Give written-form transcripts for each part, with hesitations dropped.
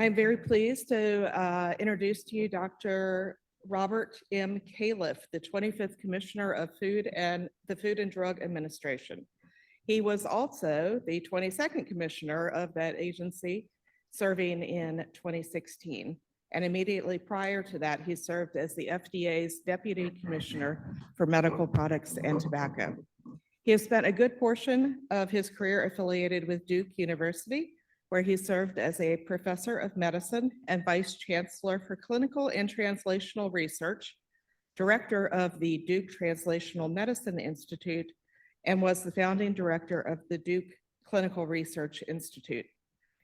I'm very pleased to introduce to you Dr. Robert M. Califf, the 25th Commissioner of Food and the Food and Drug Administration. He was also the 22nd Commissioner of that agency, serving in 2016. And immediately prior to that, he served as the FDA's Deputy Commissioner for Medical Products and Tobacco. He has spent a good portion of his career affiliated with Duke University, where he served as a professor of medicine and vice chancellor for clinical and translational research, director of the Duke Translational Medicine Institute, and was the founding director of the Duke Clinical Research Institute.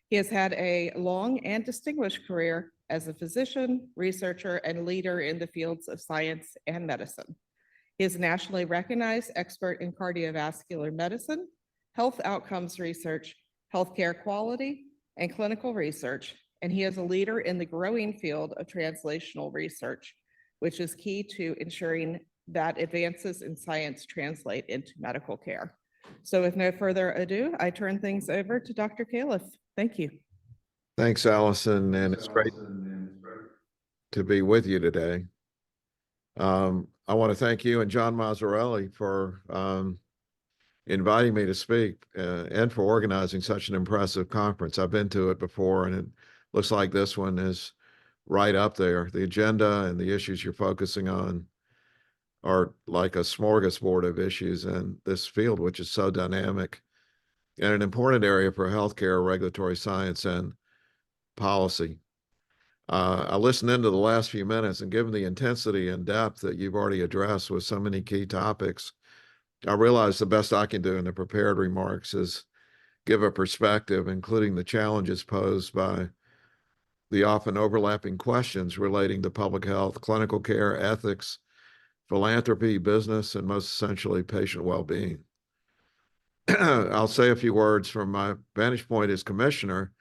He has had a long and distinguished career as a physician, researcher, and leader in the fields of science and medicine. He is a nationally recognized expert in cardiovascular medicine, health outcomes research, healthcare quality, and clinical research, and he is a leader in the growing field of translational research, which is key to ensuring that advances in science translate into medical care. So with no further ado, I turn things over to Dr. Califf. Thank you. Thanks, Allison, and it's great to be with you today. I want to thank you and John Mazzarelli for inviting me to speak and for organizing such an impressive conference. I've been to it before, and it looks like this one is right up there. The agenda and the issues you're focusing on are like a smorgasbord of issues in this field, which is so dynamic and an important area for healthcare, regulatory science, and policy. I listened into the last few minutes, and given the intensity and depth that you've already addressed with so many key topics, I realize the best I can do in the prepared remarks is give a perspective, including the challenges posed by the often overlapping questions relating to public health, clinical care, ethics, philanthropy, business, and most essentially, patient well-being. I'll say a few words from my vantage point as commissioner,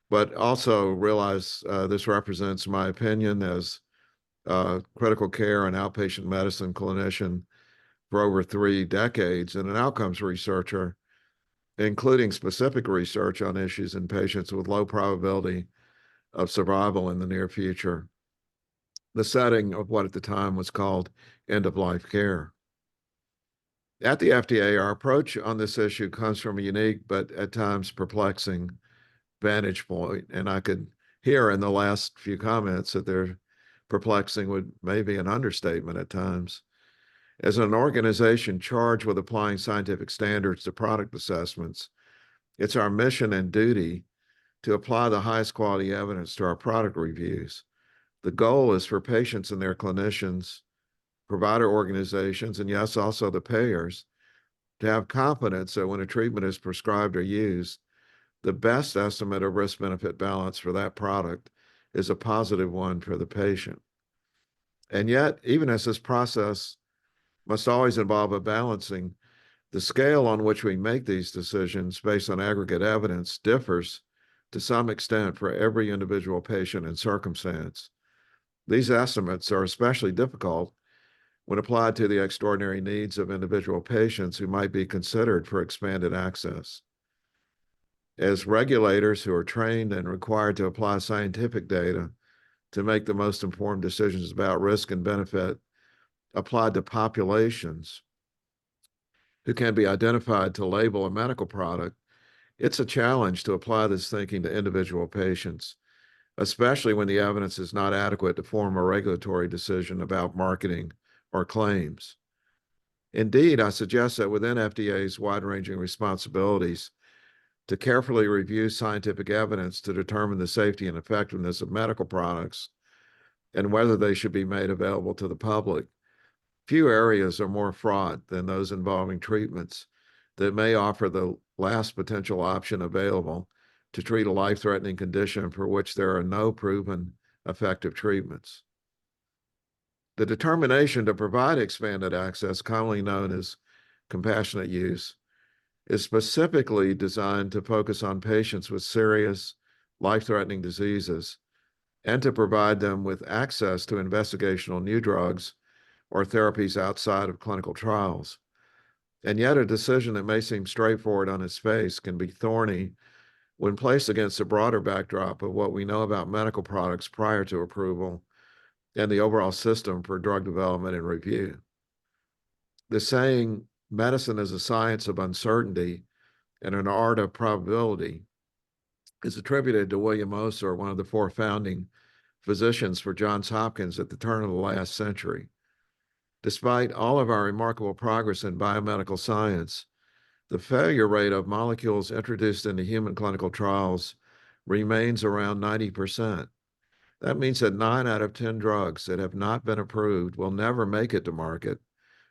but also realize this represents my opinion as critical care and outpatient medicine clinician for over 3 decades and an outcomes researcher, including specific research on issues in patients with low probability of survival in the near future, the setting of what at the time was called end-of-life care. At the FDA, our approach on this issue comes from a unique but at times perplexing vantage point, and I could hear in the last few comments that they're perplexing would maybe an understatement at times. As an organization charged with applying scientific standards to product assessments, it's our mission and duty to apply the highest quality evidence to our product reviews. The goal is for patients and their clinicians, provider organizations, and yes, also the payers, to have confidence that when a treatment is prescribed or used, the best estimate of risk-benefit balance for that product is a positive one for the patient. And yet, even as this process must always involve a balancing, the scale on which we make these decisions based on aggregate evidence differs to some extent for every individual patient and circumstance. These estimates are especially difficult when applied to the extraordinary needs of individual patients who might be considered for expanded access. As regulators who are trained and required to apply scientific data to make the most informed decisions about risk and benefit applied to populations who can be identified to label a medical product, it's a challenge to apply this thinking to individual patients, especially when the evidence is not adequate to form a regulatory decision about marketing or claims. Indeed, I suggest that within FDA's wide-ranging responsibilities to carefully review scientific evidence to determine the safety and effectiveness of medical products and whether they should be made available to the public, few areas are more fraught than those involving treatments that may offer the last potential option available to treat a life-threatening condition for which there are no proven effective treatments. The determination to provide expanded access, commonly known as compassionate use, is specifically designed to focus on patients with serious, life-threatening diseases and to provide them with access to investigational new drugs or therapies outside of clinical trials. And yet a decision that may seem straightforward on its face can be thorny when placed against a broader backdrop of what we know about medical products prior to approval and the overall system for drug development and review. The saying, medicine is a science of uncertainty and an art of probability, is attributed to William Osler, one of the four founding physicians for Johns Hopkins at the turn of the last century. Despite all of our remarkable progress in biomedical science, the failure rate of molecules introduced into human clinical trials remains around 90%. That means that 9 out of 10 drugs that have not been approved will never make it to market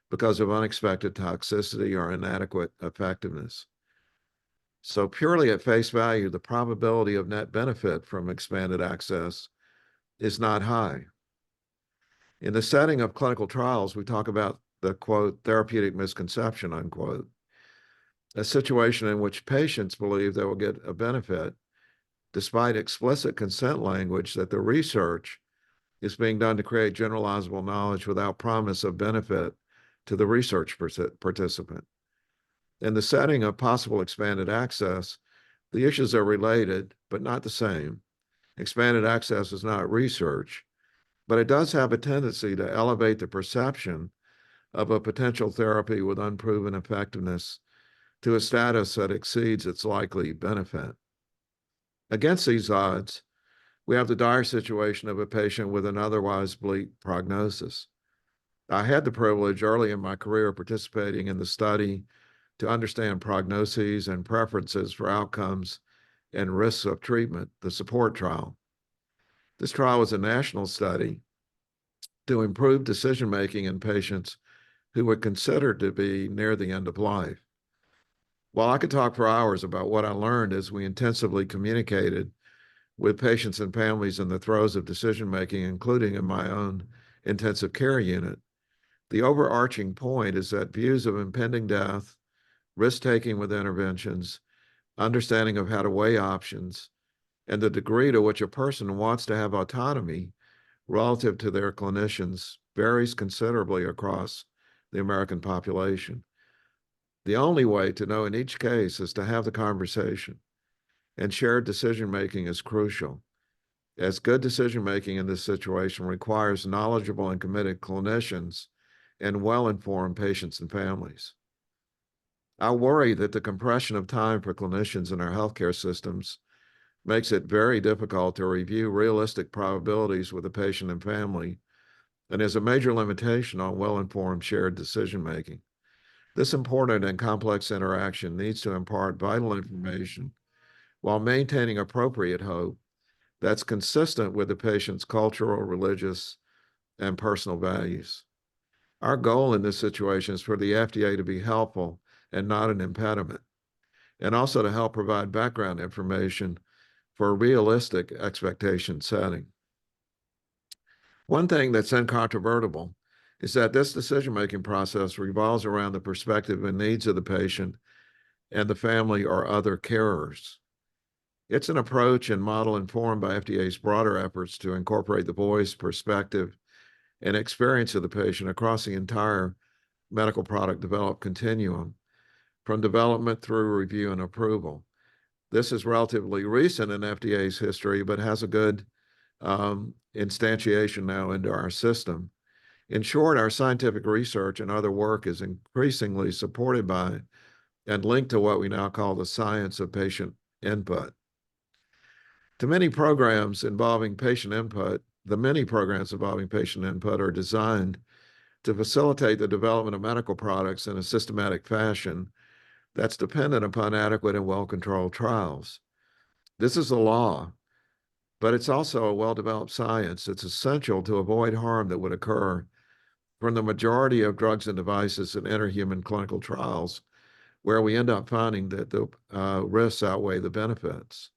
because of unexpected toxicity or inadequate effectiveness. So purely at face value, the probability of net benefit from expanded access is not high. In the setting of clinical trials, we talk about the, quote, therapeutic misconception, unquote, a situation in which patients believe they will get a benefit despite explicit consent language that the research is being done to create generalizable knowledge without promise of benefit to the research participant. In the setting of possible expanded access, the issues are related, but not the same. Expanded access is not research, but it does have a tendency to elevate the perception of a potential therapy with unproven effectiveness to a status that exceeds its likely benefit. Against these odds, we have the dire situation of a patient with an otherwise bleak prognosis. I had the privilege early in my career of participating in the study to understand prognoses and preferences for outcomes and risks of treatment, the SUPPORT trial. This trial was a national study to improve decision-making in patients who were considered to be near the end of life. While I could talk for hours about what I learned as we intensively communicated with patients and families in the throes of decision-making, including in my own intensive care unit, the overarching point is that views of impending death, risk-taking with interventions, understanding of how to weigh options, and the degree to which a person wants to have autonomy relative to their clinicians varies considerably across the American population. The only way to know in each case is to have the conversation, and shared decision-making is crucial, as good decision-making in this situation requires knowledgeable and committed clinicians and well-informed patients and families. I worry that the compression of time for clinicians in our healthcare systems makes it very difficult to review realistic probabilities with the patient and family, and is a major limitation on well-informed shared decision-making. This important and complex interaction needs to impart vital information while maintaining appropriate hope that's consistent with the patient's cultural, religious, and personal values. Our goal in this situation is for the FDA to be helpful and not an impediment, and also to help provide background information for a realistic expectation setting. One thing that's incontrovertible is that this decision-making process revolves around the perspective and needs of the patient and the family or other carers. It's an approach and model informed by FDA's broader efforts to incorporate the voice, perspective, and experience of the patient across the entire medical product development continuum, from development through review and approval. This is relatively recent in FDA's history, but has a good instantiation now into our system. In short, our scientific research and other work is increasingly supported by and linked to what we now call the science of patient input. The many programs involving patient input are designed to facilitate the development of medical products in a systematic fashion that's dependent upon adequate and well-controlled trials. This is a law, but it's also a well-developed science. It's essential to avoid harm that would occur from the majority of drugs and devices that enter human clinical trials, where we end up finding that the risks outweigh the benefits.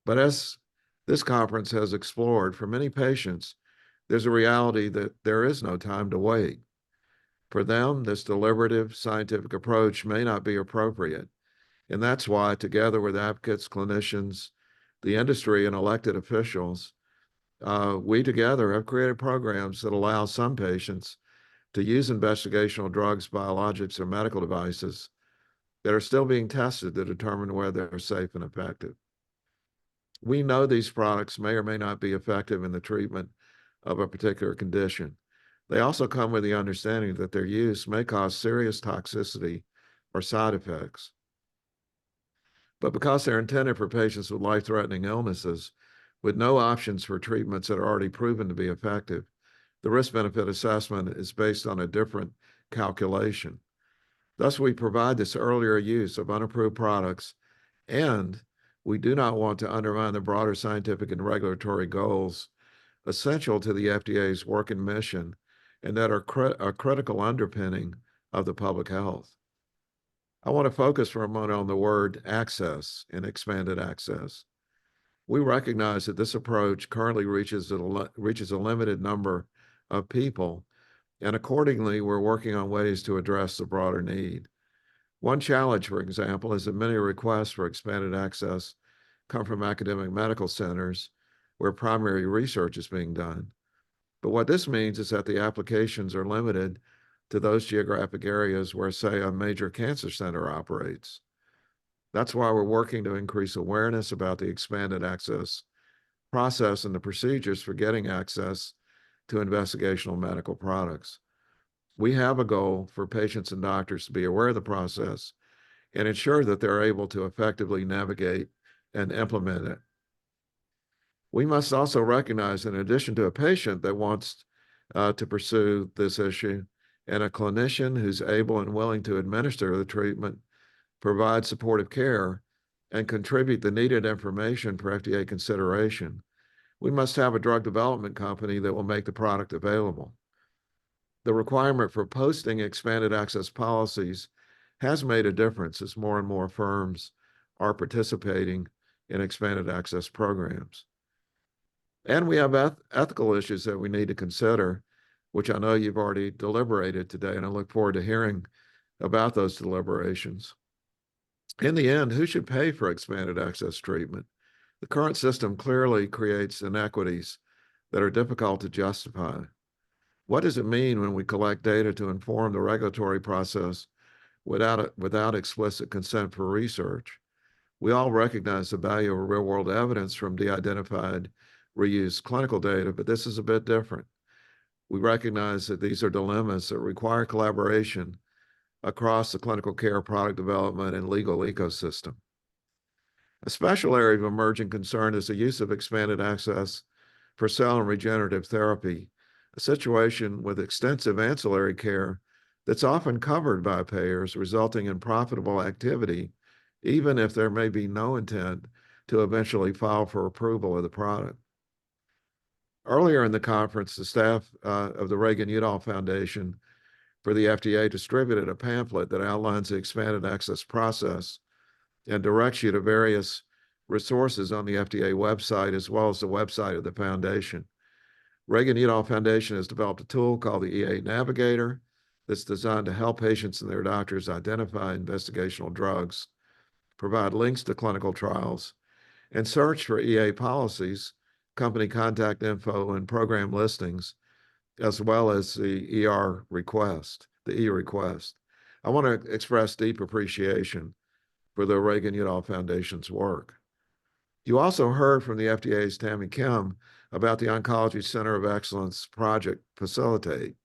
But as this conference has explored, for many patients, there's a reality that there is no time to wait. For them, this deliberative scientific approach may not be appropriate. And that's why, together with advocates, clinicians, the industry, and elected officials, we together have created programs that allow some patients to use investigational drugs, biologics, or medical devices that are still being tested to determine whether they're safe and effective. We know these products may or may not be effective in the treatment of a particular condition. They also come with the understanding that their use may cause serious toxicity or side effects. But because they're intended for patients with life-threatening illnesses with no options for treatments that are already proven to be effective, the risk-benefit assessment is based on a different calculation. Thus, we provide this earlier use of unapproved products, and we do not want to undermine the broader scientific and regulatory goals essential to the FDA's work and mission, and that are a critical underpinning of the public health. I want to focus for a moment on the word access and expanded access. We recognize that this approach currently reaches a limited number of people, and accordingly, we're working on ways to address the broader need. One challenge, for example, is that many requests for expanded access come from academic medical centers where primary research is being done. But what this means is that the applications are limited to those geographic areas where, say, a major cancer center operates. That's why we're working to increase awareness about the expanded access process and the procedures for getting access to investigational medical products. We have a goal for patients and doctors to be aware of the process and ensure that they're able to effectively navigate and implement it. We must also recognize, in addition to a patient that wants to pursue this issue and a clinician who's able and willing to administer the treatment, provide supportive care, and contribute the needed information for FDA consideration, we must have a drug development company that will make the product available. The requirement for posting expanded access policies has made a difference as more and more firms are participating in expanded access programs. And we have ethical issues that we need to consider, which I know you've already deliberated today, and I look forward to hearing about those deliberations. In the end, who should pay for expanded access treatment? The current system clearly creates inequities that are difficult to justify. What does it mean when we collect data to inform the regulatory process without explicit consent for research? We all recognize the value of real-world evidence from de-identified reused clinical data, but this is a bit different. We recognize that these are dilemmas that require collaboration across the clinical care, product development, and legal ecosystem. A special area of emerging concern is the use of expanded access for cell and regenerative therapy, a situation with extensive ancillary care that's often covered by payers, resulting in profitable activity, even if there may be no intent to eventually file for approval of the product. Earlier in the conference, the staff of the Reagan-Udall Foundation for the FDA distributed a pamphlet that outlines the expanded access process and directs you to various resources on the FDA website, as well as the website of the foundation. Reagan-Udall Foundation has developed a tool called the EA Navigator that's designed to help patients and their doctors identify investigational drugs, provide links to clinical trials, and search for EA policies, company contact info, and program listings, as well as the e-request. I want to express deep appreciation for the Reagan-Udall Foundation's work. You also heard from the FDA's Tammy Kim about the Oncology Center of Excellence project Facilitate.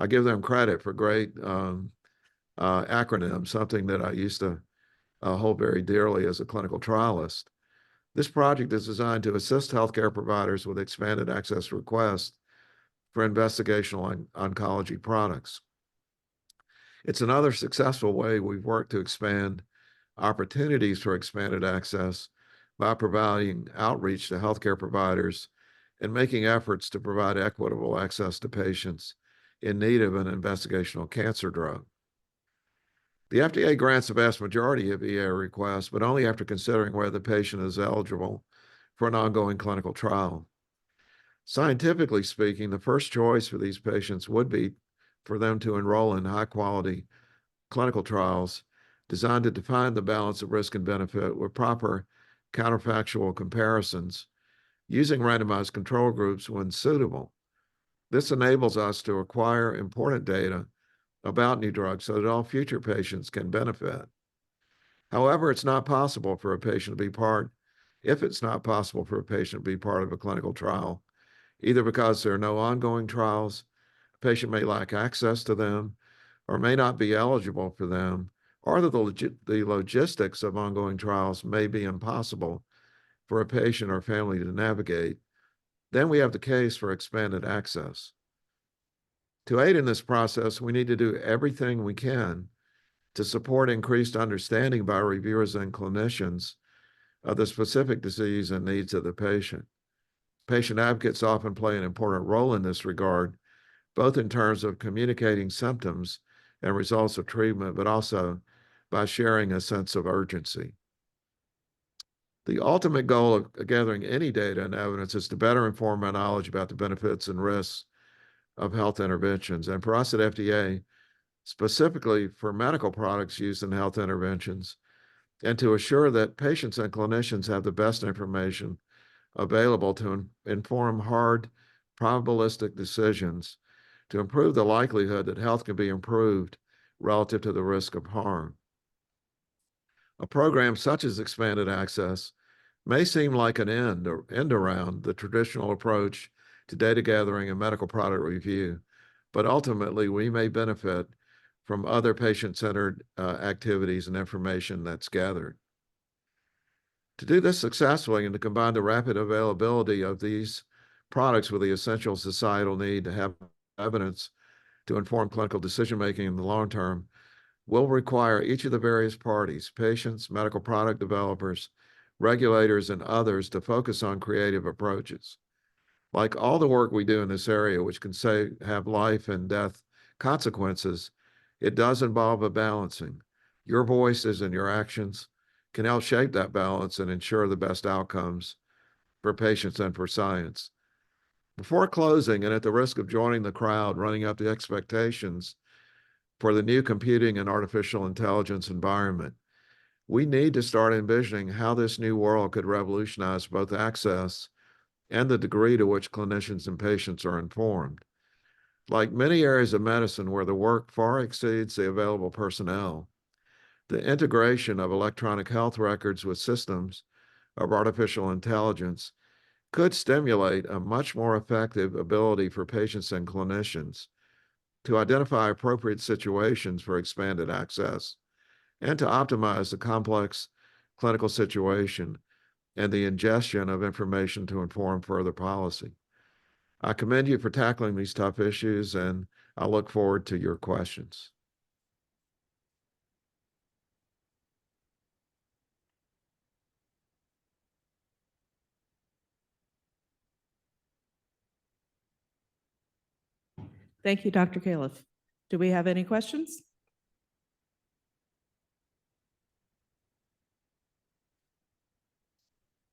I give them credit for great acronym, something that I used to hold very dearly as a clinical trialist. This project is designed to assist healthcare providers with expanded access requests for investigational oncology products. It's another successful way we've worked to expand opportunities for expanded access by providing outreach to healthcare providers and making efforts to provide equitable access to patients in need of an investigational cancer drug. The FDA grants the vast majority of EA requests, but only after considering whether the patient is eligible for an ongoing clinical trial. Scientifically speaking, the first choice for these patients would be for them to enroll in high-quality clinical trials designed to define the balance of risk and benefit with proper counterfactual comparisons using randomized control groups when suitable. This enables us to acquire important data about new drugs so that all future patients can benefit. However, it's not possible for a patient to be part, if it's not possible for a patient to be part of a clinical trial, either because there are no ongoing trials, a patient may lack access to them, or may not be eligible for them, or that the logistics of ongoing trials may be impossible for a patient or family to navigate, then we have the case for expanded access. To aid in this process, we need to do everything we can to support increased understanding by reviewers and clinicians of the specific disease and needs of the patient. Patient advocates often play an important role in this regard, both in terms of communicating symptoms and results of treatment, but also by sharing a sense of urgency. The ultimate goal of gathering any data and evidence is to better inform our knowledge about the benefits and risks of health interventions. And for us at FDA, specifically for medical products used in health interventions, and to assure that patients and clinicians have the best information available to inform hard, probabilistic decisions to improve the likelihood that health can be improved relative to the risk of harm. A program such as expanded access may seem like an end around the traditional approach to data gathering and medical product review, but ultimately we may benefit from other patient-centered activities and information that's gathered. To do this successfully and to combine the rapid availability of these products with the essential societal need to have evidence to inform clinical decision-making in the long term will require each of the various parties, patients, medical product developers, regulators, and others to focus on creative approaches. Like all the work we do in this area, which can have life and death consequences, it does involve a balancing. Your voices and your actions can help shape that balance and ensure the best outcomes for patients and for science. Before closing, and at the risk of joining the crowd running up the expectations for the new computing and artificial intelligence environment, we need to start envisioning how this new world could revolutionize both access and the degree to which clinicians and patients are informed. Like many areas of medicine where the work far exceeds the available personnel, the integration of electronic health records with systems of artificial intelligence could stimulate a much more effective ability for patients and clinicians to identify appropriate situations for expanded access and to optimize the complex clinical situation and the ingestion of information to inform further policy. I commend you for tackling these tough issues, and I look forward to your questions. Thank you, Dr. Califf. Do we have any questions?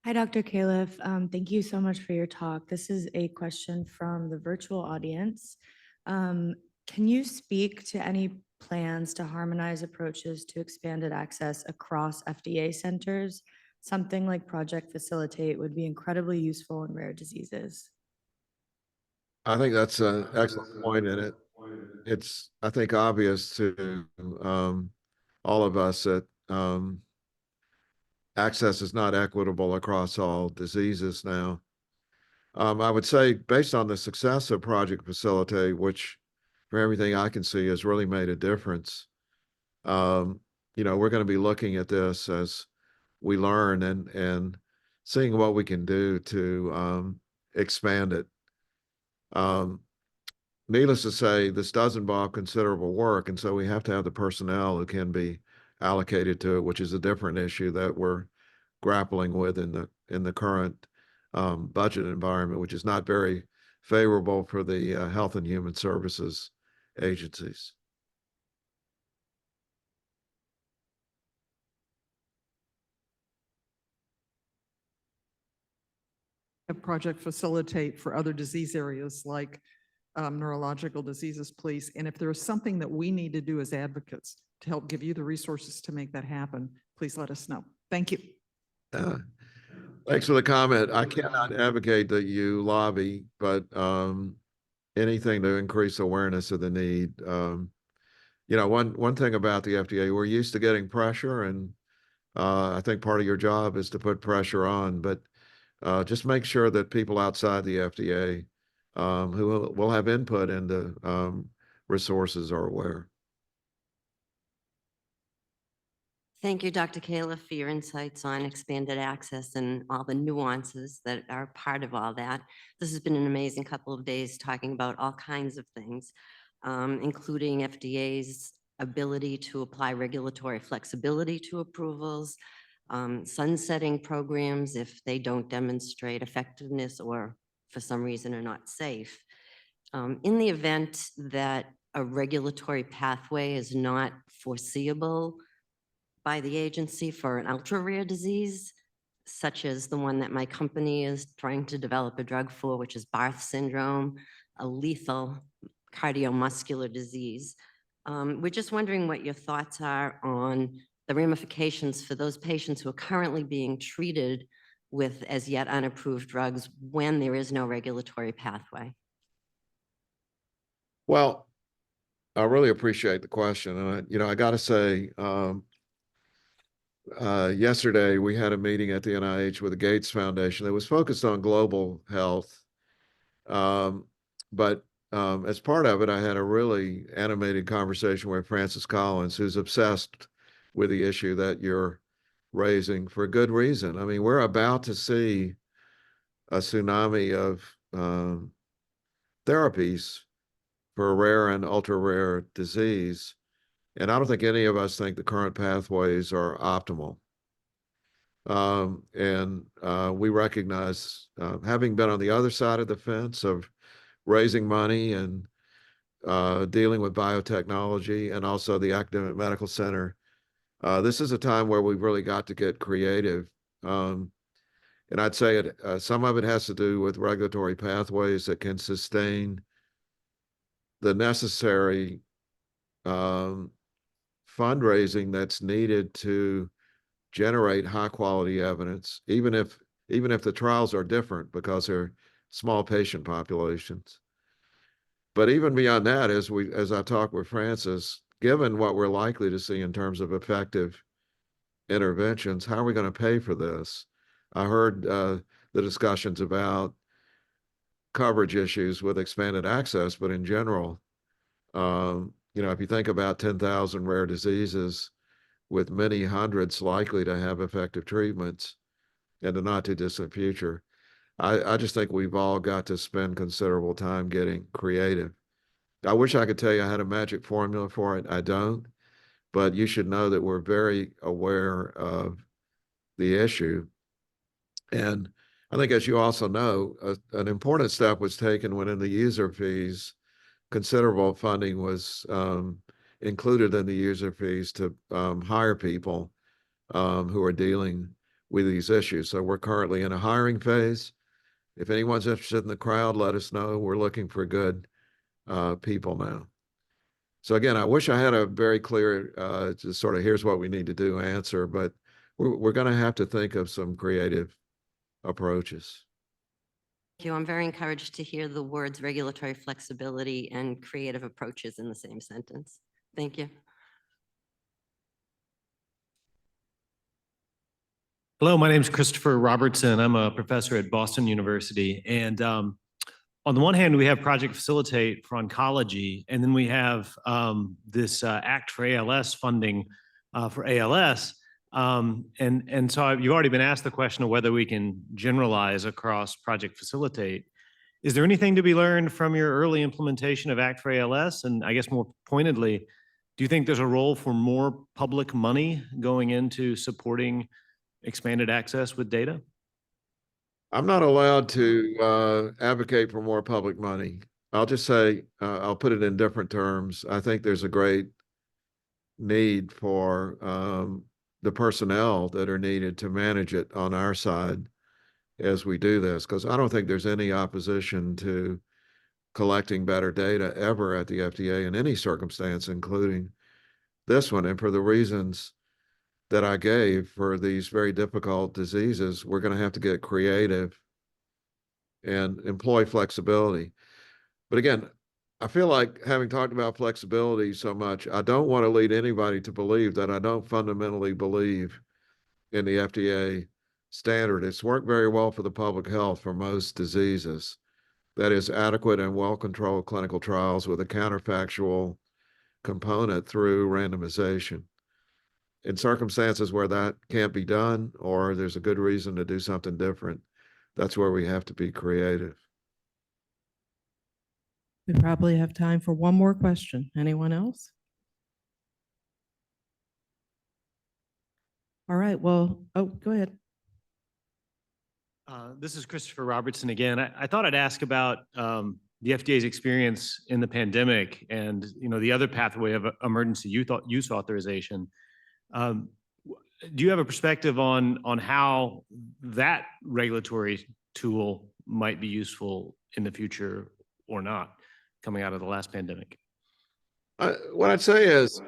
Hi, Dr. Califf. Thank you so much for your talk. This is a question from the virtual audience. Can you speak to any plans to harmonize approaches to expanded access across FDA centers? Something like Project Facilitate would be incredibly useful in rare diseases. I think that's an excellent point in it. It's, I think, obvious to all of us that access is not equitable across all diseases now. I would say, based on the success of Project Facilitate, which for everything I can see has really made a difference, we're going to be looking at this as we learn and seeing what we can do to expand it. Needless to say, this does involve considerable work, and so we have to have the personnel who can be allocated to it, which is a different issue that we're grappling with in the current budget environment, which is not very favorable for the Health and Human Services agencies. Project Facilitate for other disease areas like neurological diseases, please. And if there is something that we need to do as advocates to help give you the resources to make that happen, please let us know. Thank you. Thanks for the comment. I cannot advocate that you lobby, but anything to increase awareness of the need. One thing about the FDA, we're used to getting pressure, and I think part of your job is to put pressure on, but just make sure that people outside the FDA who will have input into resources are aware. Thank you, Dr. Califf, for your insights on expanded access and all the nuances that are part of all that. This has been an amazing couple of days talking about all kinds of things, including FDA's ability to apply regulatory flexibility to approvals, sunsetting programs if they don't demonstrate effectiveness or for some reason are not safe. In the event that a regulatory pathway is not foreseeable by the agency for an ultra-rare disease, such as the one that my company is trying to develop a drug for, which is Barth syndrome, a lethal cardiomuscular disease. We're just wondering what your thoughts are on the ramifications for those patients who are currently being treated with as yet unapproved drugs when there is no regulatory pathway. Well, I really appreciate the question. And, I got to say, yesterday we had a meeting at the NIH with the Gates Foundation that was focused on global health. But as part of it, I had a really animated conversation with Francis Collins, who's obsessed with the issue that you're raising for good reason. I mean, we're about to see a tsunami of therapies for a rare and ultra rare disease. And I don't think any of us think the current pathways are optimal. We recognize, having been on the other side of the fence of raising money and dealing with biotechnology and also the academic medical center, this is a time where we've really got to get creative. And I'd say some of it has to do with regulatory pathways that can sustain the necessary fundraising that's needed to generate high quality evidence, even if the trials are different because they're small patient populations. But even beyond that, as I talk with Francis, given what we're likely to see in terms of effective interventions, how are we going to pay for this? I heard the discussions about coverage issues with expanded access, but in general, if you think about 10,000 rare diseases with many hundreds likely to have effective treatments in the not too distant future, I just think we've all got to spend considerable time getting creative. I wish I could tell you I had a magic formula for it. I don't, but you should know that we're very aware of the issue. And I think, as you also know, an important step was taken when in the user fees, considerable funding was included in the user fees to hire people who are dealing with these issues. So we're currently in a hiring phase. If anyone's interested in the crowd, let us know. We're looking for good people now. So again, I wish I had a very clear, just sort of here's what we need to do answer, but we're going to have to think of some creative approaches. Thank you. I'm very encouraged to hear the words regulatory flexibility and creative approaches in the same sentence. Thank you. Hello, my name is Christopher Robertson. I'm a professor at Boston University. And on the one hand, we have Project Facilitate for oncology, and then we have this Act for ALS funding for ALS. And so you've already been asked the question of whether we can generalize across Project Facilitate. Is there anything to be learned from your early implementation of Act for ALS? And I guess more pointedly, do you think there's a role for more public money going into supporting expanded access with data? I'm not allowed to advocate for more public money. I'll just say, I'll put it in different terms. I think there's a great need for the personnel that are needed to manage it on our side as we do this, because I don't think there's any opposition to collecting better data ever at the FDA in any circumstance, including this one. And for the reasons that I gave for these very difficult diseases, we're going to have to get creative and employ flexibility. But again, I feel like, having talked about flexibility so much, I don't want to lead anybody to believe that I don't fundamentally believe in the FDA standard. It's worked very well for the public health for most diseases. That is adequate and well-controlled clinical trials with a counterfactual component through randomization. In circumstances where that can't be done, or there's a good reason to do something different, that's where we have to be creative. We probably have time for one more question. Anyone else? All right, well, oh, go ahead. This is Christopher Robertson again. I thought I'd ask about the FDA's experience in the pandemic and, you know, the other pathway of emergency use authorization. Do you have a perspective on how that regulatory tool might be useful in the future or not, coming out of the last pandemic? What I'd say is,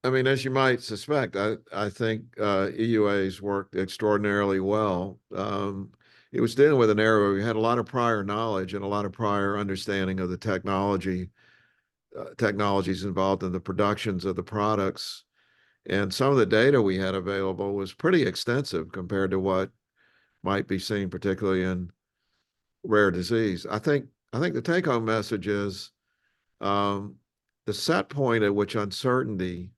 I mean, as you might suspect, I think EUA's worked extraordinarily well. It was dealing with an era where we had a lot of prior knowledge and a lot of prior understanding of the technologies involved in the productions of the products. And some of the data we had available was pretty extensive compared to what might be seen, particularly in rare disease. I think the take-home message is the set point at which uncertainty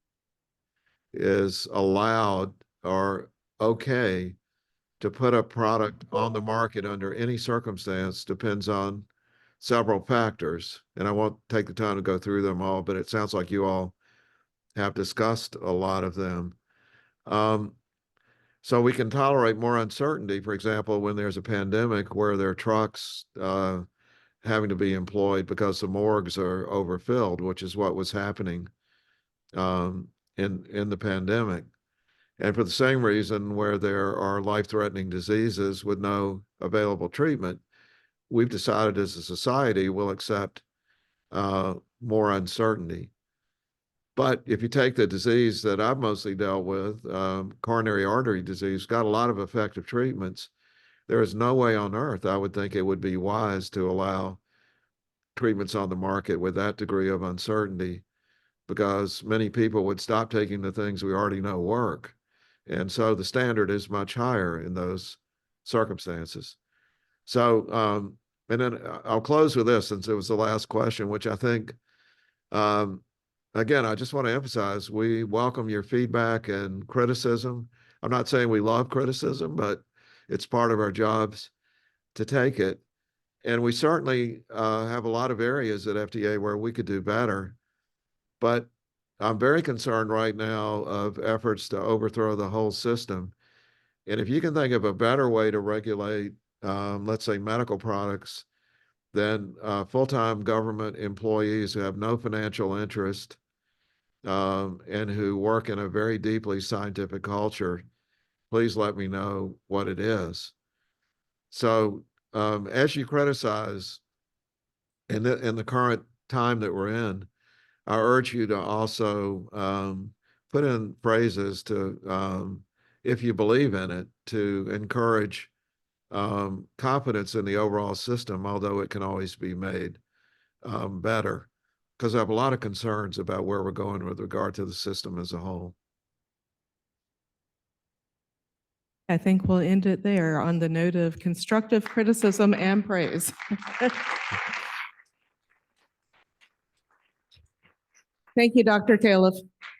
is allowed or okay to put a product on the market under any circumstance depends on several factors. And I won't take the time to go through them all, but it sounds like you all have discussed a lot of them. So we can tolerate more uncertainty, for example, when there's a pandemic where there are trucks having to be employed because the morgues are overfilled, which is what was happening in the pandemic. And for the same reason, where there are life-threatening diseases with no available treatment, we've decided as a society we'll accept more uncertainty. But if you take the disease that I've mostly dealt with, coronary artery disease, got a lot of effective treatments. There is no way on earth I would think it would be wise to allow treatments on the market with that degree of uncertainty, because many people would stop taking the things we already know work. And so the standard is much higher in those circumstances. So, and then I'll close with this, since it was the last question, which I think, again, I just want to emphasize, we welcome your feedback and criticism. I'm not saying we love criticism, but it's part of our jobs to take it. And we certainly have a lot of areas at FDA where we could do better. But I'm very concerned right now of efforts to overthrow the whole system. And if you can think of a better way to regulate, let's say, medical products, then full-time government employees who have no financial interest and who work in a very deeply scientific culture, please let me know what it is. So as you criticize in the current time that we're in, I urge you to also put in phrases to, if you believe in it, to encourage confidence in the overall system, although it can always be made better, because I have a lot of concerns about where we're going with regard to the system as a whole. I think we'll end it there on the note of constructive criticism and praise. Thank you, Dr. Califf.